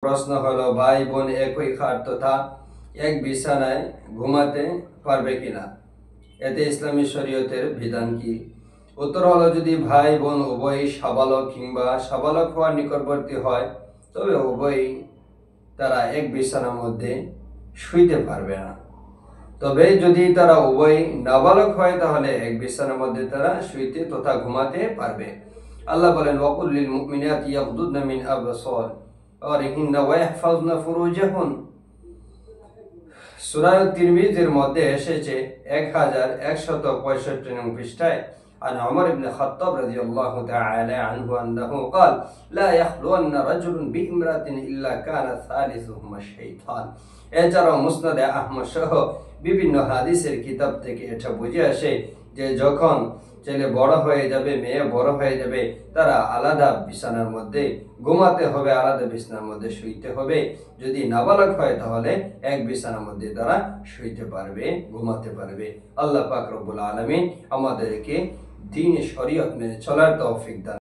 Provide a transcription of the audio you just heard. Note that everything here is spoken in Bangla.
প্রশ্ন হলো, ভাই বোন একই খাট তথা এক বিছানায় ঘুমাতে পারবে কিনা, এতে ইসলামী শরীয়তের বিধান কি? উত্তর হলো, যদি ভাই বোন উভয়ই সাবালক কিংবা সাবালক হওয়ার নিকটবর্তী হয় তবে উভয়ই তারা এক বিছানার মধ্যে শুইতে পারবে না। তবে যদি তারা উভয় নাবালক হয় তাহলে এক বিছানার মধ্যে তারা শুইতে তথা ঘুমাতে পারবে। আল্লাহ বলেন, ওয়াকুল লিল মুমিনাতি ইয়াগদুদনা মিন আবসারিহিন্না ওয়া ইয়াহফাজনা ফুরুজাহুন। সূরা তিরমিজির মধ্যে এসেছে 1165 নং পৃষ্ঠায়, عن عمر بن الخطاب رضي الله تعالى عنه أنه قال لا يخلون رجل بامرأة إلا كان ثالثهما الشيطان। এছাড়াও মুসনাদে আহমদ সহ বিভিন্ন হাদিসের কিতাব থেকে এটা বুঝে আসে যে যখন ছেলে বড় হয়ে যাবে, মেয়ে বড় হয়ে যাবে, তারা আলাদা বিছানার মধ্যে ঘুমাতে হবে, আলাদা বিছানার মধ্যে শুইতে হবে। যদি নাবালক হয় তাহলে এক বিছানার মধ্যে তারা শুইতে পারবে, ঘুমাতে পারবে। আল্লাহ পাক রব্বুল আলামিন আমাদেরকে দ্বীন শরীয়ত মেনে চলার তৌফিক দান।